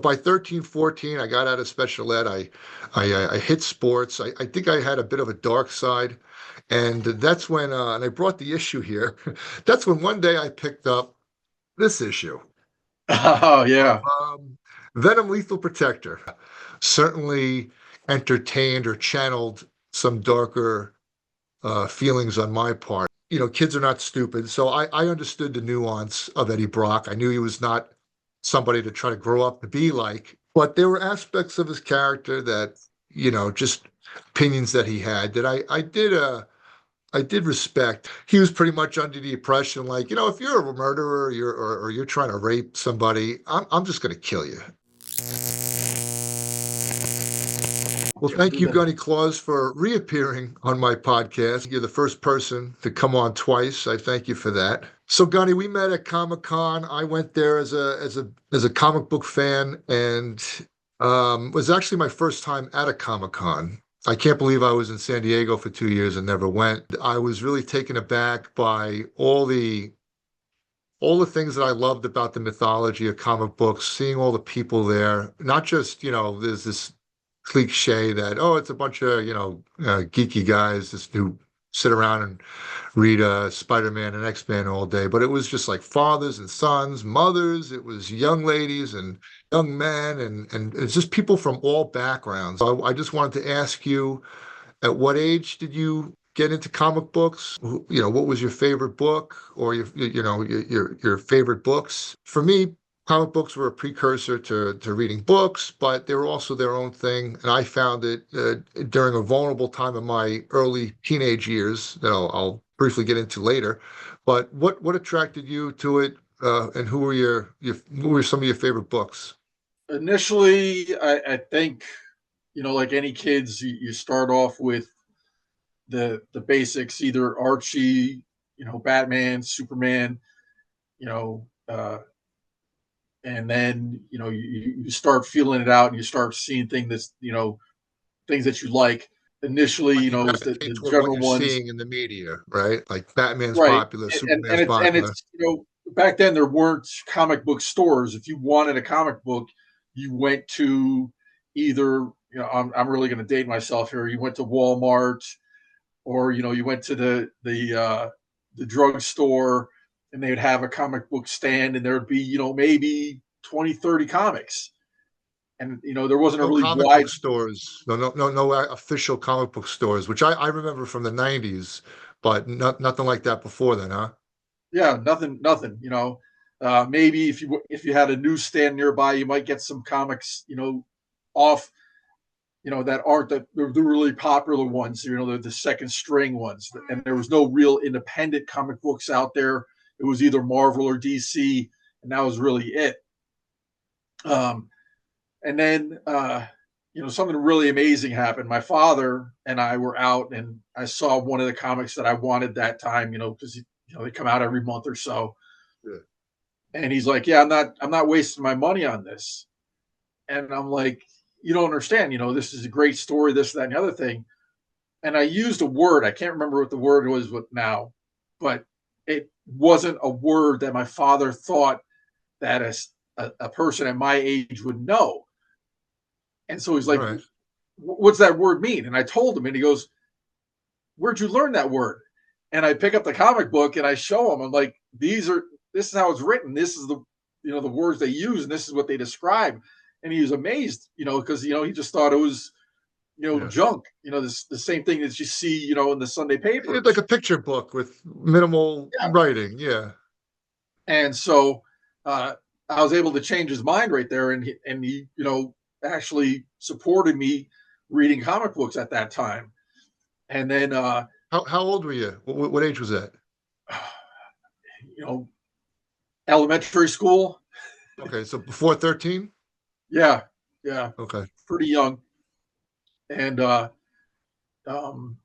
by 13, 14, I got out of special ed. I hit sports. I think I had a bit of a dark side. And that's when, and I brought the issue here. That's when one day I picked up this issue Oh of yeah. Venom Lethal Protector. Certainly entertained or channeled some darker feelings on my part. Kids are not stupid. So I understood the nuance of Eddie Brock. I knew he was not somebody to try to grow up to be like, but there were aspects of his character that, just opinions that he had that I did respect. He was pretty much under the impression, like, if you're a murderer, or you're trying to rape somebody, I'm just going to kill you. Well, thank you, Gunny Claus, for reappearing on my podcast. You're the first person to come on twice. I thank you for that. So, Gunny, we met at Comic Con. I went there as a comic book fan, and was actually my first time at a Comic Con. I can't believe I was in San Diego for 2 years and never went. I was really taken aback by all the things that I loved about the mythology of comic books, seeing all the people there, not just, there's this cliche that, oh, it's a bunch of, geeky guys just who sit around and read Spider-Man and X-Men all day, but it was just like fathers and sons, mothers, it was young ladies and young men, and it's just people from all backgrounds. So I just wanted to ask you, at what age did you get into comic books? What was your favorite book, or your favorite books? For me, comic books were a precursor to reading books, but they were also their own thing. And I found it during a vulnerable time in my early teenage years that I'll briefly get into later. But what attracted you to it, and who were some of your favorite books? Initially, I think, like any kids, you start off with the basics, either Archie, Batman, Superman, you know, uh, and then you start feeling it out and you start seeing things that you like. Initially, Like you is the gravitate toward what general you're ones, seeing in the media, right? Like Batman's right? popular, And Superman's it's popular. back then there weren't comic book stores. If you wanted a comic book, you went to either I'm really going to date myself here. You went to Walmart, or you went to the drugstore, and they would have a comic book stand, and there would be maybe 20, 30 comics, and there wasn't a No really comic book wide. stores. No official comic book stores, which I remember from the 90s, but nothing like that before then, huh? Yeah, nothing. Maybe if you had a newsstand nearby, you might get some comics, off, that aren't the really popular ones, the second string ones. And there was no real independent comic books out there. It was either Marvel or DC, and that was really it. Um, and then, something really amazing happened. My father and I were out, and I saw one of the comics that I wanted that time, because they come out every month or so. Yeah. And he's like, "Yeah, I'm not wasting my money on this." And I'm like, "You don't understand. This is a great story. This, that, and the other thing." And I used a word. I can't remember what the word was now, but it wasn't a word that my father thought that a person at my age would know. And so he's All like, right. "What's that word mean?" And I told him, and he goes, "Where'd you learn that word?" And I pick up the comic book and I show him. I'm like, this is how it's written. This is the words they use, and this is what they describe. And he was amazed, because he just thought it was Yeah. junk. The same thing that you see, in the Sunday It's like papers. a picture book with minimal Yeah. writing. Yeah. And so uh, I was able to change his mind right there, and he actually supported me reading comic books at that time. And then How old were you? What age was that? you know elementary school. Okay, so before 13? Yeah, yeah, Okay. pretty young. And um,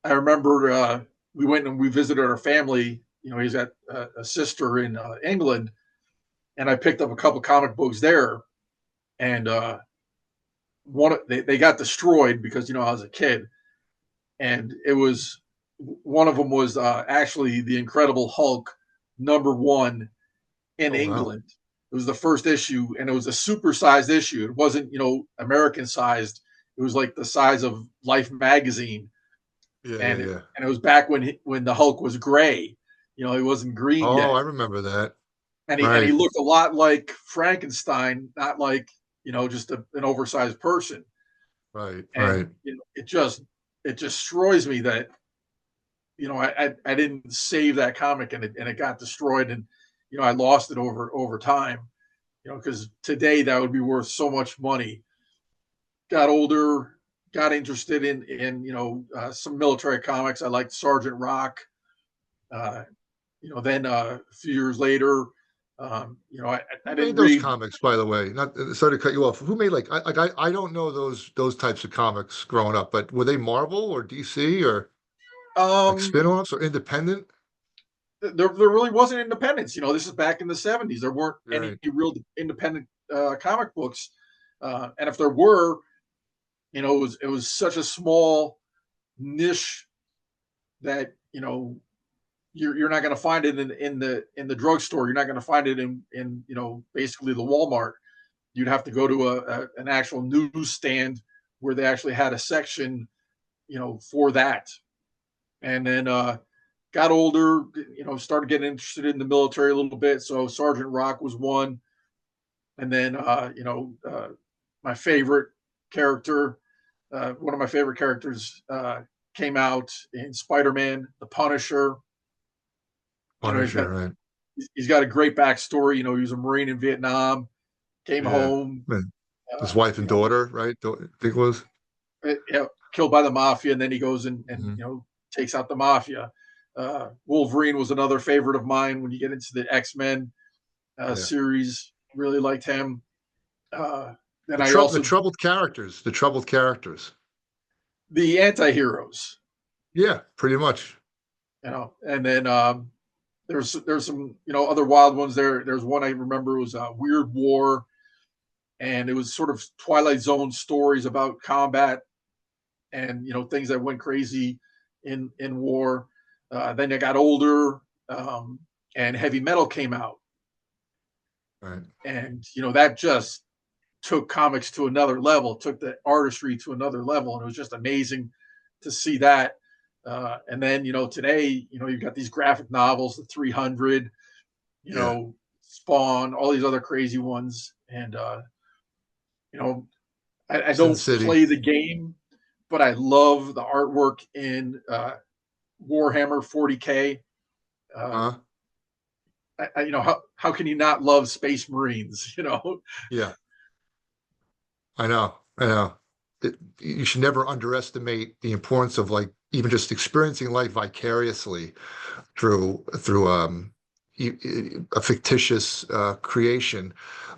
I remember we went and we visited our family. He's got a sister in England, and I picked up a couple comic books there. And they got destroyed because I was a kid, and it was one of them was actually the Incredible Hulk #1 in Oh wow. England. It was the first issue, and it was a supersized issue. It wasn't, American sized. It was like the size of Life magazine, Yeah, yeah, and yeah. it was back when the Hulk was gray. He wasn't green Oh, yet, I remember that. and he Right, looked a lot like Frankenstein, not like just an oversized person. right, And right. it destroys me that I didn't save that comic, and it got destroyed, and I lost it over time. Because today that would be worth so much money. Got older, got interested in some military comics. I liked Sergeant Rock. Uh, then a few years later, I Who didn't made those read. comics, by the way? Not sorry to cut you off. Who made I don't know those types of comics growing up, but were they Marvel or DC or like Um, spin-offs or independent? there really wasn't independence. This is back in the '70s. There weren't any Right. real independent comic books, and if there were, it was such a small niche that you're not going to find it in the drugstore. You're not going to find it in basically the Walmart. You'd have to go to an actual newsstand where they actually had a section for that. And then got older, started getting interested in the military a little bit. So Sergeant Rock was one, and then my favorite character, one of my favorite characters, came out in Spider-Man, the Punisher. He's got Punisher, right. he's got a great backstory. He was a Marine in Vietnam, came Yeah. home, Man, his uh, wife you and know, daughter, right? I think it was. killed by the mafia, and then he goes and Mhm. takes out the mafia. Wolverine was another favorite of mine. When you get into the X-Men Yeah. series, really liked him. Uh, then The I trouble the also troubled characters, the troubled characters. the anti-heroes, Yeah, pretty much. and then there's some other wild ones there. There's one I remember was Weird War, and it was sort of Twilight Zone stories about combat and things that went crazy in war. Then I got older, um, and heavy metal came out, Right. and that just took comics to another level, took the artistry to another level, and it was just amazing to see that. And then today, you've got these graphic novels, the 300, Yeah. Spawn, all these other crazy ones, and you know I Sin don't City. play the game, but I love the artwork in Warhammer 40K. Uh, Huh? how can you not love Space Marines? Yeah. I know. I know. You should never underestimate the importance of like even just experiencing life vicariously through a fictitious creation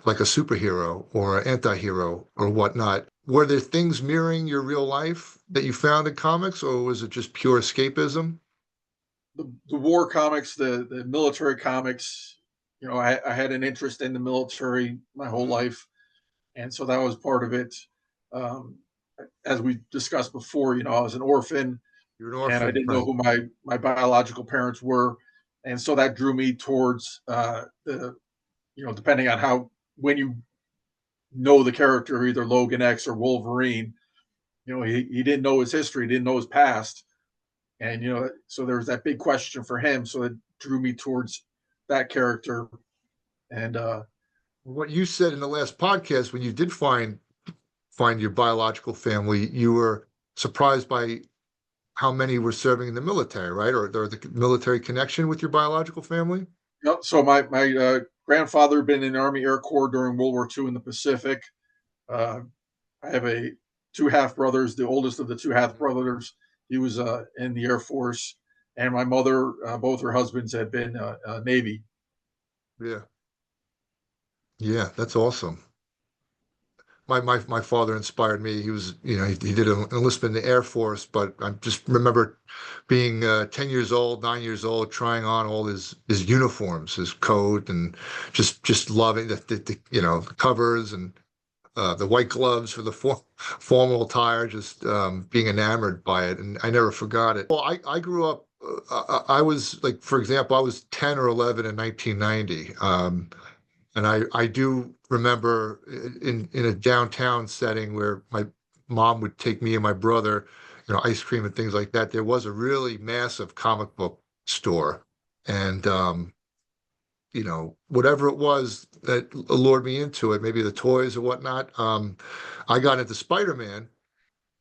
like a superhero or an anti-hero or whatnot. Were there things mirroring your real life that you found in comics, or was it just pure escapism? The war comics, the military comics. I had an interest in the military my whole life, and so that was part of it. Um, as we discussed before, I was an orphan, You're an and I orphan, didn't know right? who my biological parents were, and so that drew me towards the depending on how when you know the character, either Logan X or Wolverine, he didn't know his history, didn't know his past, and so there was that big question for him, so it drew me towards that character, and What you said in the last podcast when you did find your biological family, you were surprised by how many were serving in the military, right? Or the military connection with your biological family? so my grandfather had been in the Army Air Corps during World War II in the Pacific. uh, I have two half brothers. The oldest of the two half brothers, he was in the Air Force, and my mother, both her husbands had been Navy. Yeah. Yeah, that's awesome. My father inspired me. He was, he did an enlistment in the Air Force, but I just remember being 10 years old, 9 years old, trying on all his uniforms, his coat, and just loving the covers and the white gloves for the formal attire, just being enamored by it, and I never forgot it. Well, I grew up. I was like, for example, I was 10 or 11 in 1990. And I do remember in a downtown setting where my mom would take me and my brother, ice cream and things like that. There was a really massive comic book store, and whatever it was that lured me into it, maybe the toys or whatnot. I got into Spider-Man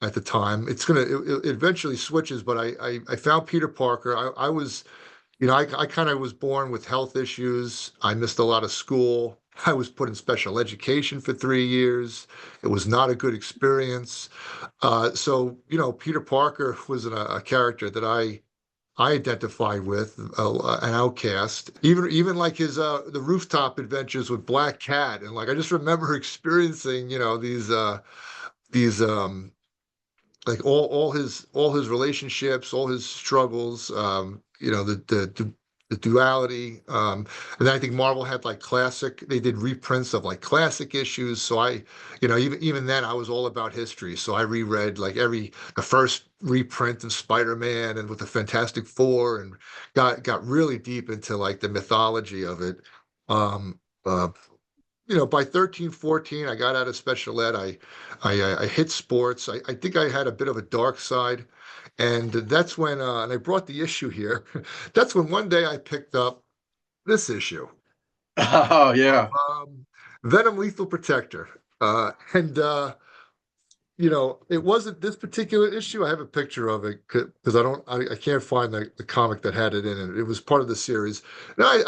at the time. It eventually switches, but I found Peter Parker. I was I kind of was born with health issues. I missed a lot of school. I was put in special education for 3 years. It was not a good experience. So, Peter Parker was a character that I identified with, an outcast. Even like his the rooftop adventures with Black Cat, and like I just remember experiencing, these like all his relationships, all his struggles, the duality. And then I think Marvel had like they did reprints of like classic issues. So even then I was all about history. So I reread like the first reprint in Spider-Man and with the Fantastic Four, and got really deep into like the mythology of it. Um, uh, by 13, 14, I got out of special ed. I hit sports. I think I had a bit of a dark side. And that's when, and I brought the issue here. That's when one day I picked up this issue Oh of yeah. Venom Lethal Protector. And, it wasn't this particular issue. I have a picture of it because I can't find the comic that had it in it. It was part of the series. No, you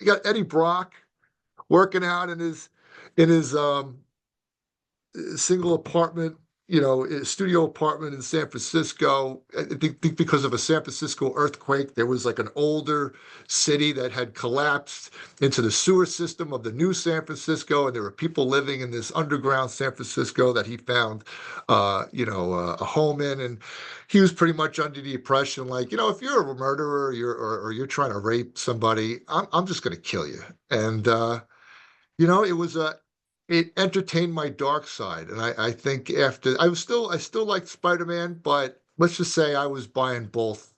got Eddie Brock working out in his single apartment, studio apartment in San Francisco. I think because of a San Francisco earthquake, there was like an older city that had collapsed into the sewer system of the new San Francisco, and there were people living in this underground San Francisco that he found, a home in, and he was pretty much under the impression, like, if you're a murderer, or you're trying to rape somebody, I'm just going to kill you, and it entertained my dark side. And I think after I still liked Spider-Man, but let's just say I was buying both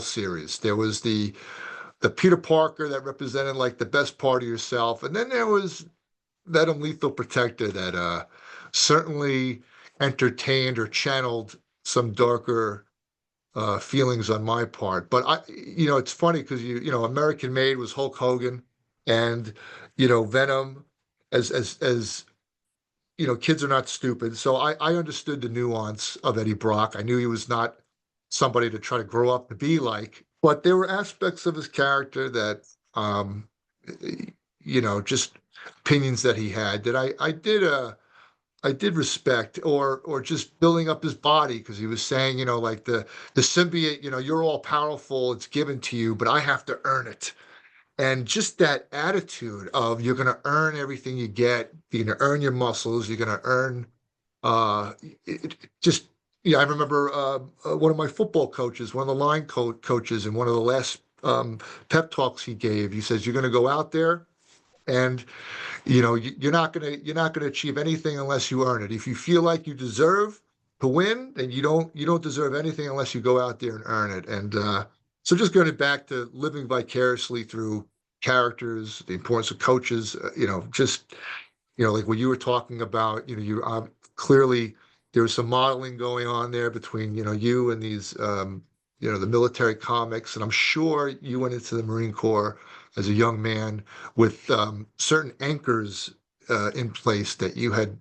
series. There was the Peter Parker that represented like the best part of yourself, and then there was Venom Lethal Protector that certainly entertained or channeled some darker feelings on my part. But it's funny because American Made was Hulk Hogan, and Venom, as kids are not stupid. So I understood the nuance of Eddie Brock. I knew he was not somebody to try to grow up to be like, but there were aspects of his character that, just opinions that he had that I did respect, or just building up his body because he was saying, like the symbiote, you're all powerful, it's given to you, but I have to earn it. And just that attitude of you're going to earn everything you get, you're going to earn your muscles, you're going to earn, uh, just, yeah, I remember one of my football coaches, one of the line coaches, in one of the last pep talks he gave, he says, you're going to go out there and you're not gonna achieve anything unless you earn it. If you feel like you deserve to win, then you don't deserve anything unless you go out there and earn it. And so just going back to living vicariously through characters, the importance of coaches, just like what you were talking about, you clearly there was some modeling going on there between you and these the military comics, and I'm sure you went into the Marine Corps as a young man with certain anchors in place that you had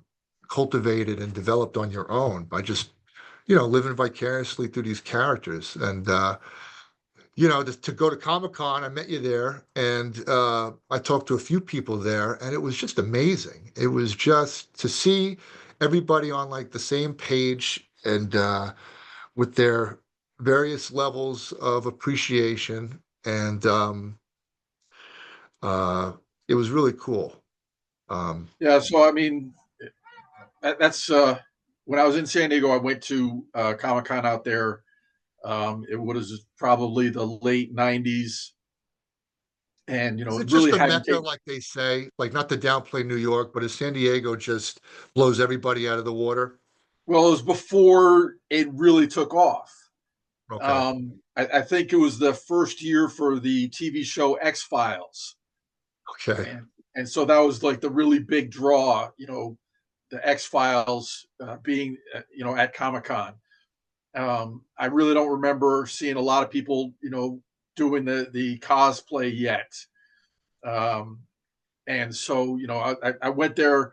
cultivated and developed on your own by just living vicariously through these characters. And to go to Comic-Con, I met you there, and I talked to a few people there, and it was just amazing. It was just to see everybody on like the same page, and with their various levels of appreciation, and uh, it was really cool. Um, Yeah. So I mean, that's when I was in San Diego. I went to Comic Con out there. It was probably the late '90s, and is it it just really a hadn't mecca, taken. like they say? Like, not to downplay New York, but is San Diego just blows everybody out of the water? Well, it was before it really took off. Okay. I think it was the first year for the TV show X Files, Okay. and and so that was like the really big draw, the X-Files being, at Comic-Con. I really don't remember seeing a lot of people, doing the cosplay yet. Um, and so, I went there,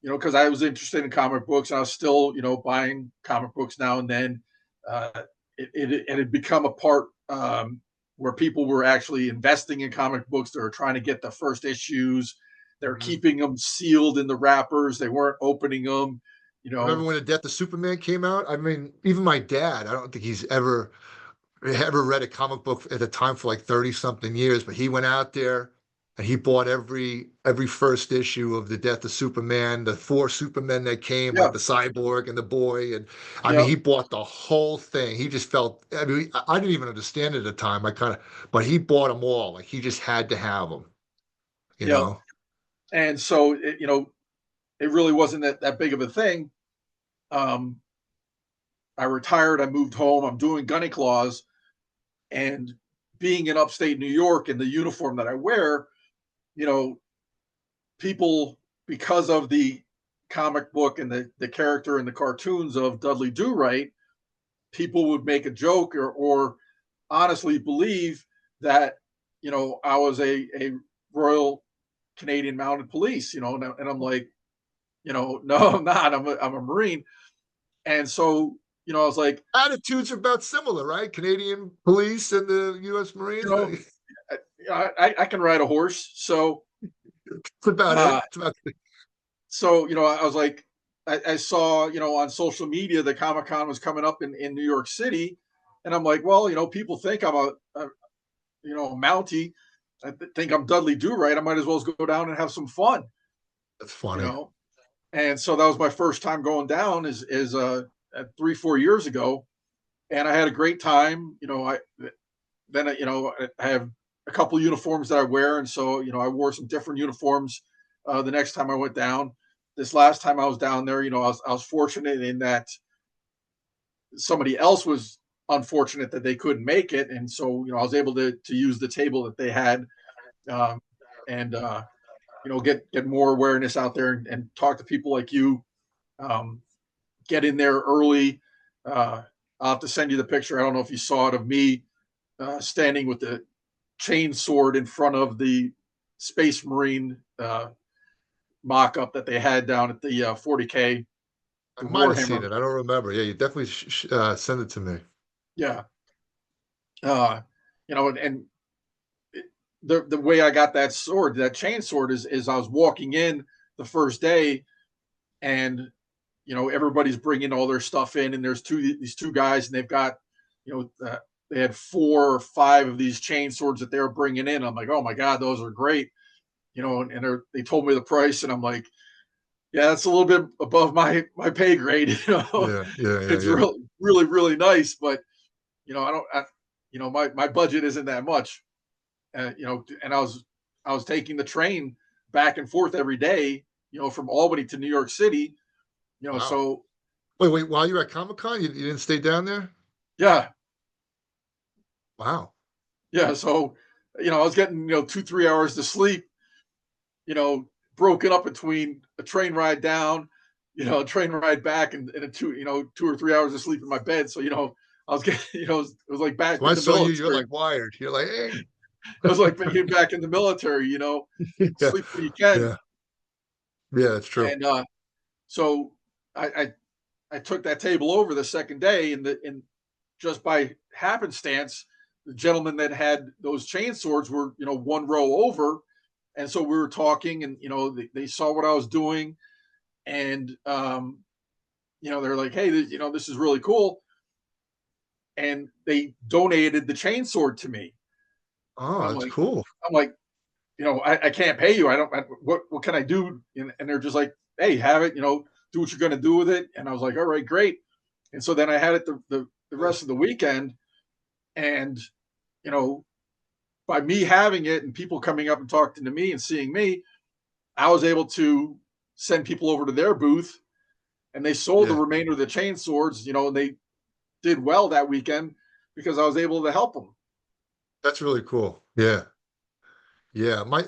because I was interested in comic books, and I was still, buying comic books now and then. Uh, it had become a part, where people were actually investing in comic books. They were trying to get the first issues. They were Mhm. keeping them sealed in the wrappers. They weren't opening them. You Remember know, when the Death of Superman came out? I mean, even my dad, I don't think he's ever read a comic book at a time for like 30 something years, but he went out there and he bought every first issue of the Death of Superman, the four Supermen that came, yeah, like the Cyborg and the Boy, and I mean yeah, he bought the whole thing. He just felt, I mean, I didn't even understand it at the time. But he bought them all. Like he just had to have them, you yeah. know? And so, it really wasn't that big of a thing. Um, I retired. I moved home. I'm doing Gunny Claus, and being in upstate New York in the uniform that I wear, you know, people, because of the comic book and the character and the cartoons of Dudley Do Right, people would make a joke, or honestly believe that, I was a Royal Canadian Mounted Police, and I'm like, no, I'm not. I'm a Marine. And so, I was like, Attitudes are about similar, right? Canadian police and the U.S. you Marines. know, I can ride a horse. So, It's about it. uh, It's about I was like, I saw, on social media that Comic Con was coming up in New York City. And I'm like, well, people think I'm a Mountie. Think I'm Dudley Do Right. I might as well go down and have some fun, that's you funny. know? And so that was my first time going down is 3-4 years ago. And I had a great time. I have a couple of uniforms that I wear. And so, I wore some different uniforms the next time I went down. This last time I was down there, I was fortunate in that somebody else was unfortunate that they couldn't make it. And so, I was able to use the table that they had, um, and, get more awareness out there, and talk to people like you, um, get in there early. Uh, I'll have to send you the picture. I don't know if you saw it, of me standing with the chain sword in front of the Space Marine mock up that they had down at the 40K, I the might have seen Warhammer. it. I don't remember. Yeah, you definitely send it to me. Yeah. Uh, and the way I got that sword, that chain sword, is I was walking in the first day, and everybody's bringing all their stuff in, and there's these two guys, and they've got, they had 4 or 5 of these chain swords that they were bringing in. I'm like, oh my god, those are great. And they told me the price, and I'm like, yeah, that's a little bit above my pay grade. Yeah, yeah, yeah, It's yeah. really, really, really nice, but I don't, my budget isn't that much. And I was taking the train back and forth every day, from Albany to New York City. Wow. So Wait. While you were at Comic Con, you didn't stay down there? yeah, Wow. yeah. So I was getting 2-3 hours to sleep, you know, broken up between a train ride down, a train ride back, and a 2 or 3 hours of sleep in my bed. So I was getting, it was like So back when I in the saw you, you're military. like wired. You're like, hey. It was like being back in the military. Yeah, Sleep when you can. yeah, yeah. That's true. And so I took that table over the second day, and just by happenstance, the gentleman that had those chain swords were, one row over. And so we were talking, and they saw what I was doing, and they're like, hey, this is really cool, and they donated the chainsaw to me. And Oh, i'm that's like cool. i'm like I can't pay you. I don't what can I do? And they're just like, hey, have it, do what you're going to do with it. And I was like, all right, great. And so then I had it the Yeah. rest of the weekend. And you know by me having it and people coming up and talking to me and seeing me, I was able to send people over to their booth, and they sold the Yeah. remainder of the chain swords, and they did well that weekend because I was able to help them. That's really cool. Yeah. Yeah. My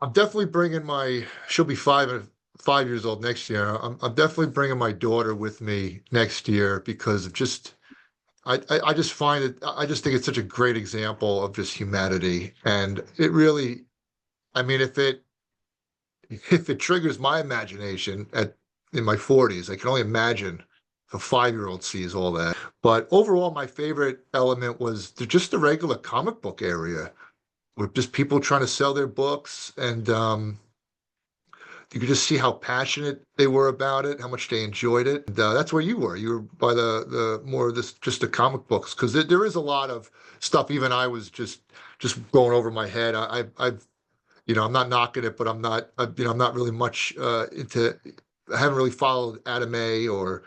I'm definitely bringing my. She'll be 5 years old next year. I'm definitely bringing my daughter with me next year because of just. I just find it. I just think it's such a great example of just humanity, and it really. I mean, if it triggers my imagination at in my 40s, I can only imagine if a 5-year-old sees all that. But overall, my favorite element was just the regular comic book area with just people trying to sell their books, and you could just see how passionate they were about it, how much they enjoyed it. And, that's where you were. You were by the more of this just the comic books because there is a lot of stuff. Even I was just going over my head. I've I'm not knocking it, but I'm not really much into. I haven't really followed anime or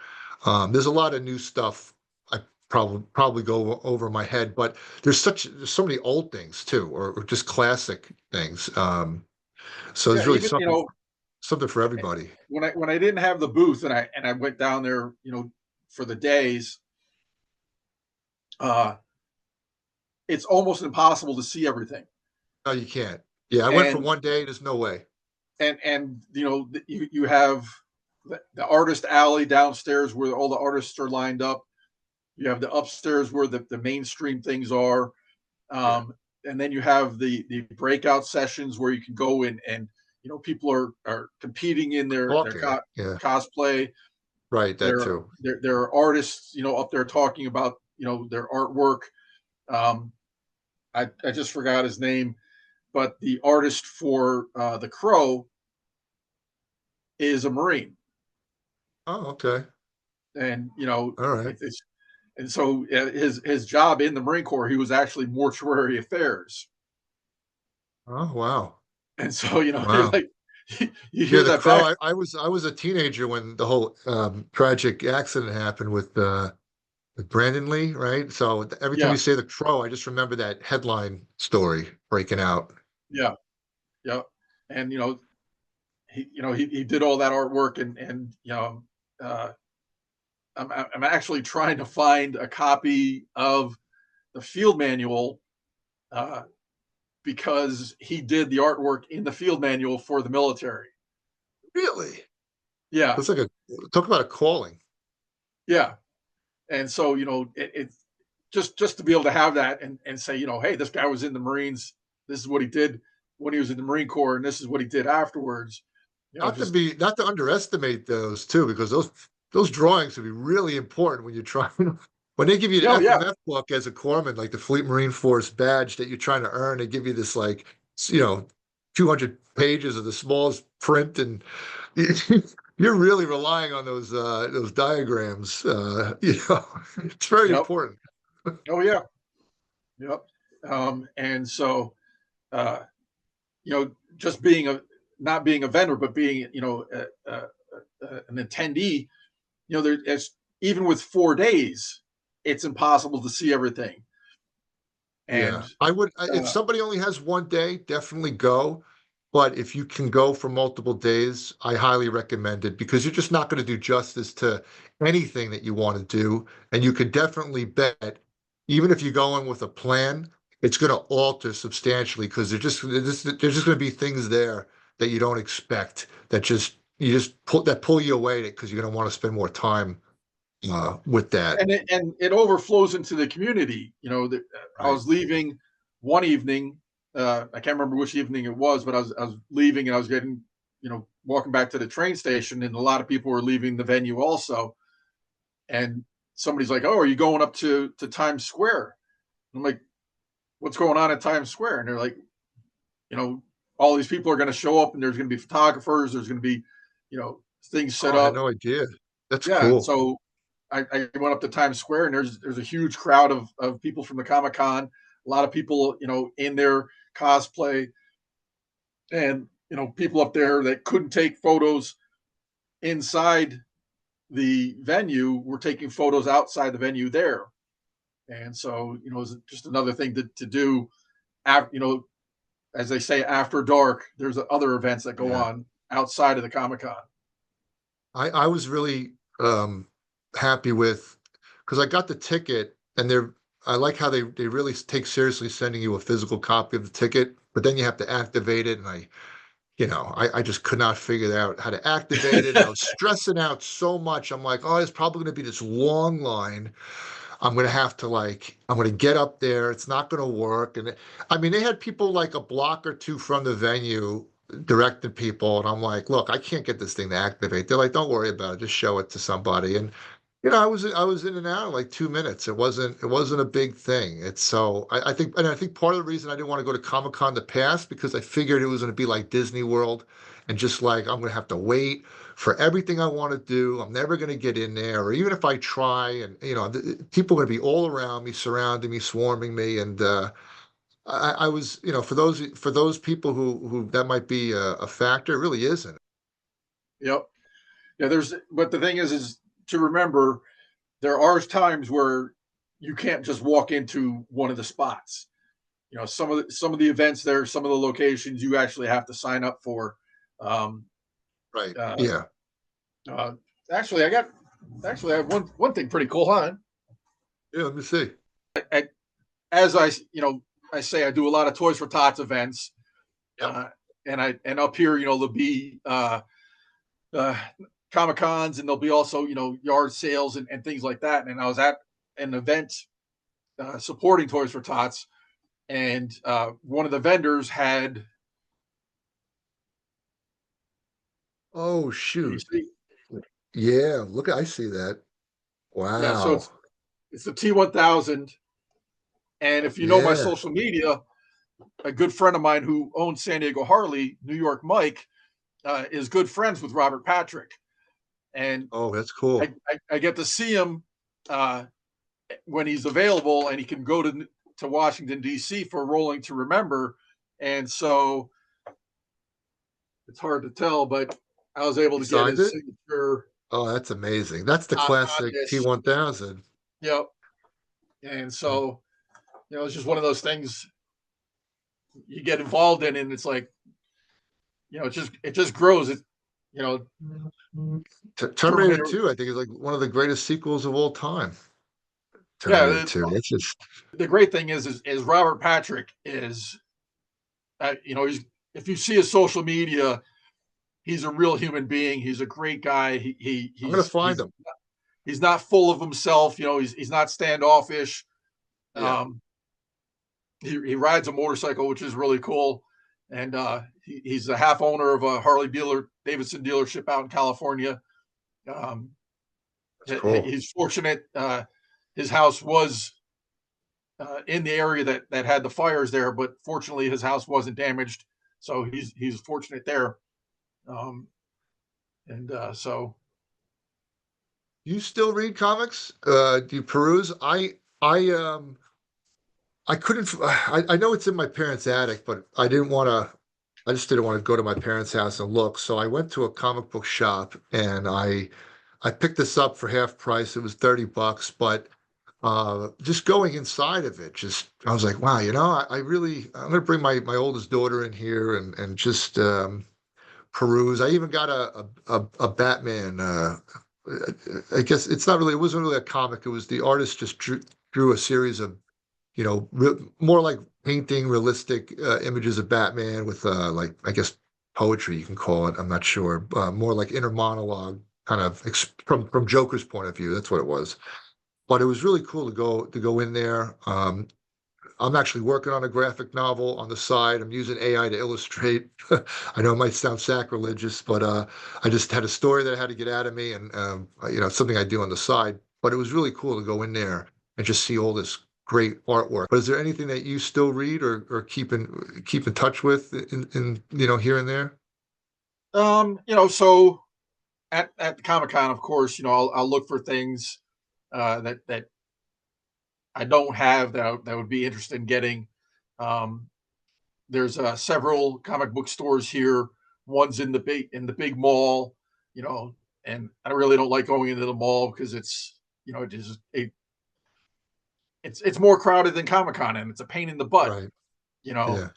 there's a lot of new stuff. I probably go over my head, but there's so many old things too, or just classic things. So Yeah, there's really even something for everybody. when I didn't have the booth and I went down there, for the days, uh, it's almost impossible to see everything. No, you can't. Yeah, I went for And one day. There's no way. you have the artist alley downstairs where all the artists are lined up. You have the upstairs where the mainstream things are. Yeah, And then you have the breakout sessions where you can go in and people are competing in their talking. Yeah, cosplay. right. That There too. there are artists up there talking about their artwork. Um, I just forgot his name, but the artist for the Crow is a Marine, Oh, okay. and All right. it's and so his job in the Marine Corps, he was actually mortuary affairs. Oh, wow. And so you're Wow. like you Yeah, hear The that Crow. back. I was a teenager when the whole tragic accident happened with Brandon Lee, right? So every time Yeah, you say The Crow, I just remember that headline story breaking out. yeah, yeah. And he did all that artwork, and uh, I'm actually trying to find a copy of the field manual, uh, because he did the artwork in the field manual for the military. Really? Yeah, That's like a talk about a calling. yeah. And so it's just to be able to have that and say, hey, this guy was in the Marines. This is what he did when he was in the Marine Corps, and this is what he did afterwards. Just Not to underestimate those too, because those drawings would be really important when you're trying to, when they give you the yeah, yeah, FMF book as a corpsman, like the Fleet Marine Force badge that you're trying to earn. They give you this like, 200 pages of the smallest print, and you're really relying on those diagrams. It's very yep, important. oh yeah, yep. And so uh, just being a not being a vendor, but being an attendee, there's even with 4 days, it's impossible to see everything. And Yeah, I would. If uh, somebody only has one day, definitely go. But if you can go for multiple days, I highly recommend it because you're just not going to do justice to anything that you want to do. And you could definitely bet, even if you go in with a plan, it's going to alter substantially because there's just going to be things there that you don't expect that just pull you away because you're going to want to spend more time with that. and it overflows into the community. I Right. was leaving one evening. I can't remember which evening it was, but I was leaving and I was getting walking back to the train station, and a lot of people were leaving the venue also. And somebody's like, "Oh, are you going up to Times Square?" I'm like, "What's going on at Times Square?" And they're like, you know, all these people are going to show up, and there's going to be photographers. There's going to be, things set Oh, I had up. no idea. That's Yeah, and cool. so I went up to Times Square, and there's a huge crowd of people from the Comic Con. A lot of people, in their cosplay, and people up there that couldn't take photos inside the venue were taking photos outside the venue there. And so, it's just another thing to do. After, as they say, after dark, there's other events that go Yeah. on outside of the Comic Con. I was really happy with because I got the ticket and I like how they really take seriously sending you a physical copy of the ticket, but then you have to activate it and I I just could not figure out how to activate it. And I was stressing out so much. I'm like, oh, there's probably going to be this long line. I'm going to have to I'm going to get up there. It's not going to work. And I mean, they had people like a block or two from the venue directing people. And I'm like, look, I can't get this thing to activate. They're like, don't worry about it. Just show it to somebody. And I was in and out in like 2 minutes. It wasn't a big thing. It's so I think part of the reason I didn't want to go to Comic Con in the past because I figured it was going to be like Disney World, and just like I'm going to have to wait for everything I want to do. I'm never going to get in there, or even if I try, and people are going to be all around me, surrounding me, swarming me, and I was for those people who that might be a factor. It really isn't. Yep. Yeah. But the thing is to remember there are times where you can't just walk into one of the spots. Some of the events there, some of the locations you actually have to sign up for. Um, Right. uh, Yeah. uh, actually, I have one thing pretty cool, huh? Yeah. Let me see. As I say, I do a lot of Toys for Tots events, Yep. and up here, there'll be uh, Comic Cons, and there'll be also yard sales and things like that. And I was at an event supporting Toys for Tots, and one of the vendors had. Oh You shoot. see, Yeah. Look, I see that. yeah, so Wow. it's the T1000, and if you know my Yeah. social media, a good friend of mine who owns San Diego Harley, New York Mike, is good friends with Robert Patrick, and Oh, that's cool. I get to see him uh, when he's available, and he can go to Washington D.C. for Rolling to Remember, and so it's hard to tell, but I was able He to get signed his it? signature Oh, that's amazing. That's the on classic this. T1000. Yep, and so it's just one of those things you get involved in, and it's like it just grows. It you know drew me. Terminator 2, I think, is like one of the greatest sequels of all time. Yeah, Terminator 2. That's just the great thing is Robert Patrick is he's if you see his social media, he's a real human being. He's a great guy. I'm gonna find them. He's not full of himself. He's not standoffish. Yeah, Um, he rides a motorcycle, which is really cool. And he's a half owner of a Harley Davidson dealership out in California. Um, that's cool. he's fortunate. His house was in the area that had the fires there, but fortunately his house wasn't damaged, so he's fortunate there. Um, and so You still read comics? Do you peruse? I couldn't I know it's in my parents' attic, but I just didn't want to go to my parents' house and look. So I went to a comic book shop and I picked this up for half price. It was $30, but just going inside of it, just I was like, wow, I'm gonna bring my oldest daughter in here and just peruse. I even got a Batman. I guess it wasn't really a comic. It was the artist just drew a series of more like painting realistic images of Batman with like I guess poetry you can call it. I'm not sure. More like inner monologue, kind of from Joker's point of view. That's what it was. But it was really cool to go in there. I'm actually working on a graphic novel on the side. I'm using AI to illustrate. I know it might sound sacrilegious, but I just had a story that I had to get out of me, and something I do on the side. But it was really cool to go in there and just see all this great artwork. But is there anything that you still read or keep in touch with in here and there? so at the Comic Con, of course, I'll look for things that I don't have that would be interested in getting. Um, there's several comic book stores here. One's in the big mall, you know, and I really don't like going into the mall because it's more crowded than Comic Con, and it's a pain in the butt, Right. you know.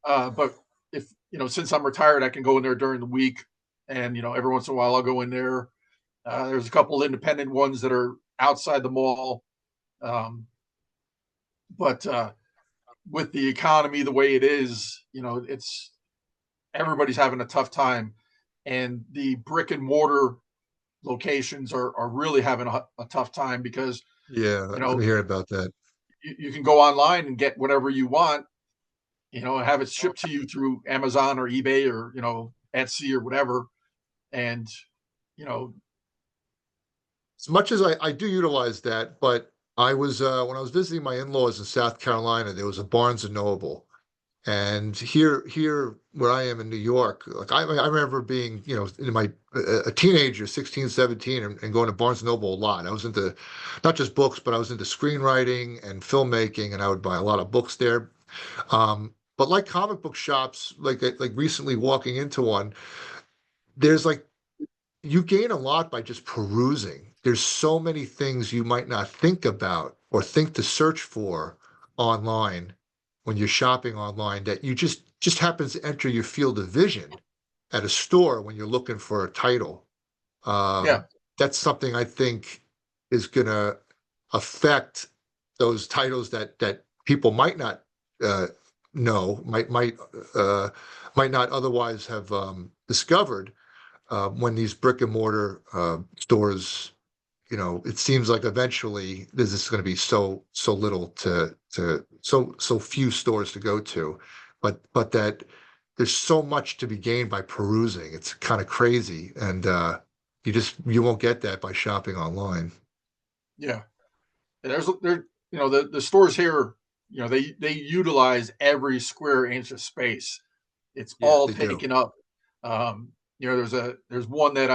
Yeah. But if since I'm retired, I can go in there during the week, and every once in a while I'll go in there. There's a couple independent ones that are outside the mall, um, but with the economy the way it is, everybody's having a tough time, and the brick and mortar locations are really having a tough time because Yeah, you I'm know hearing about that. you can go online and get whatever you want, have it shipped to you through Amazon or eBay or Etsy or whatever, and you know As much as I do utilize that, but I was when I was visiting my in-laws in South Carolina, there was a Barnes and Noble. And here where I am in New York, like I remember being, in my a teenager, 16, 17, and going to Barnes and Noble a lot. I was into not just books, but I was into screenwriting and filmmaking, and I would buy a lot of books there. But like comic book shops, like recently walking into one, there's like you gain a lot by just perusing. There's so many things you might not think about or think to search for online when you're shopping online that you just happens to enter your field of vision at a store when you're looking for a title. yeah, That's something I think is going to affect those titles that people might not uh, know, uh, might not otherwise have discovered when these brick and mortar stores, it seems like eventually there's just going to be so little so few stores to go to, but that there's so much to be gained by perusing. It's kind of crazy, and you won't get that by shopping online. yeah. And the stores here, they utilize every square inch of space. It's Yeah, all they do. taken up. There's one that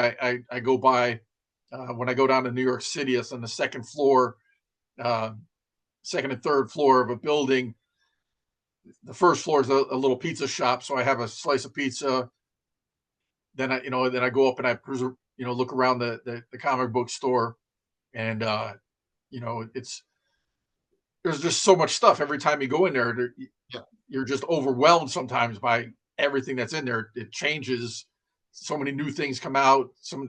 I go by when I go down to New York City. It's on the second floor, uh, second and third floor of a building. The first floor is a little pizza shop, so I have a slice of pizza. Then I go up and look around the comic book store, and it's there's just so much stuff every time you go in there. Yeah, You're just overwhelmed sometimes by everything that's in there. It changes. So many new things come out. Some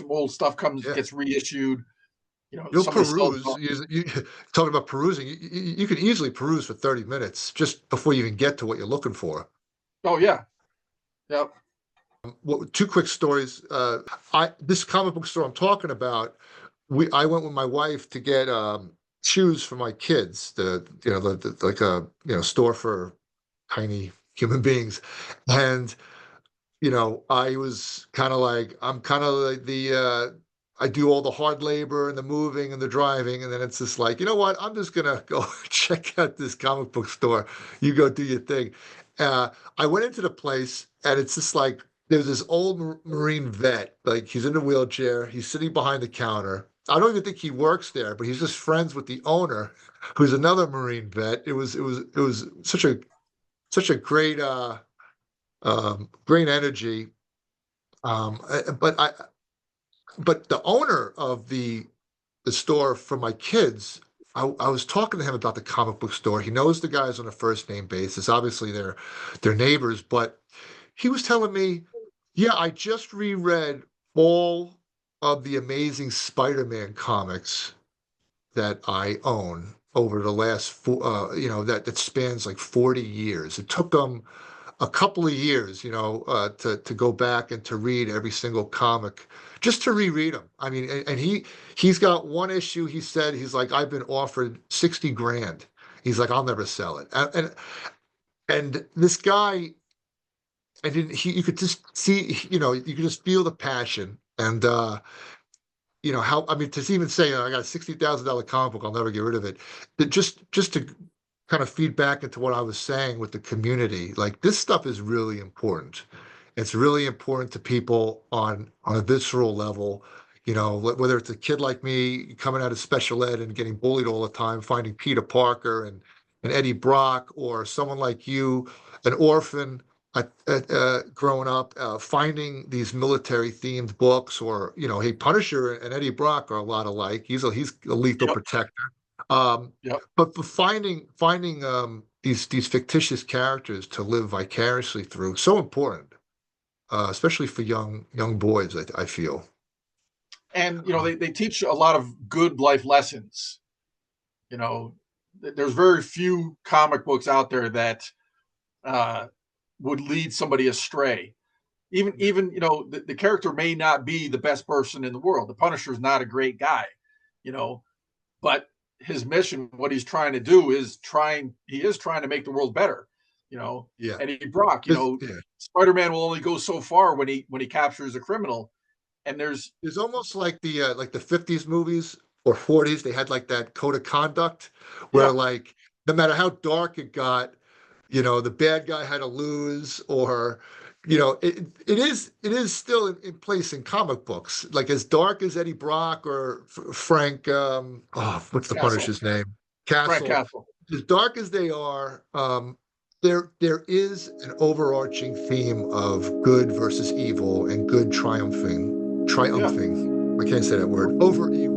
old stuff yeah. gets reissued. You'll Some of the stuff. peruse. Talking about perusing, you can easily peruse for 30 minutes just before you even get to what you're looking for. Oh yeah, yep, Well, two quick stories. I This comic book store I'm talking about, I went with my wife to get shoes for my kids. Like a store for tiny human beings, and I was kind of like I'm kind of like I do all the hard labor and the moving and the driving, and then it's just like, you know what? I'm just gonna go check out this comic book store. You go do your thing. Uh, I went into the place, and it's just like there's this old Marine vet, like he's in a wheelchair, he's sitting behind the counter. I don't even think he works there, but he's just friends with the owner, who's another Marine vet. It was such a great great energy. Um, uh, but I, but the owner of the store for my kids, I was talking to him about the comic book store. He knows the guys on a first name basis. Obviously, they're neighbors, but he was telling me, yeah, I just reread all of the Amazing Spider-Man comics that I own over the last that spans like 40 years. It took them a couple of years, to go back and to read every single comic, just to reread them. I mean, and he's got one issue. He said he's like, I've been offered 60 grand. He's like, I'll never sell it. And this guy, and you could just see, you could just feel the passion. And how, I mean, to even say, I got a $60,000 comic book, I'll never get rid of it. That just to kind of feed back into what I was saying with the community. Like, this stuff is really important. It's really important to people on a visceral level. Whether it's a kid like me coming out of special ed and getting bullied all the time, finding Peter Parker and Eddie Brock, or someone like you, an orphan growing up, finding these military themed books, or hey, Punisher and Eddie Brock are a lot alike. He's a lethal yep, protector. Um, yep. but finding these fictitious characters to live vicariously through, so important, especially for young boys. I feel. And they teach a lot of good life lessons. You know, there's very few comic books out there that uh, would lead somebody astray. Even the character may not be the best person in the world. The Punisher is not a great guy, you know, but his mission, what he's trying to do, is trying to make the world better, you know. Yeah. And Eddie Brock, Yeah. Spider-Man will only go so far when he captures a criminal. And It's almost like the 50s movies or 40s. They had like that code of conduct where yeah, like no matter how dark it got, the bad guy had to lose, or it is still in place in comic books. Like as dark as Eddie Brock or Frank, what's the Castle, Punisher's name? Frank Castle. Castle. As dark as they are, there is an overarching theme of good versus evil and good triumphing. Yeah, I can't say that word. Over evil.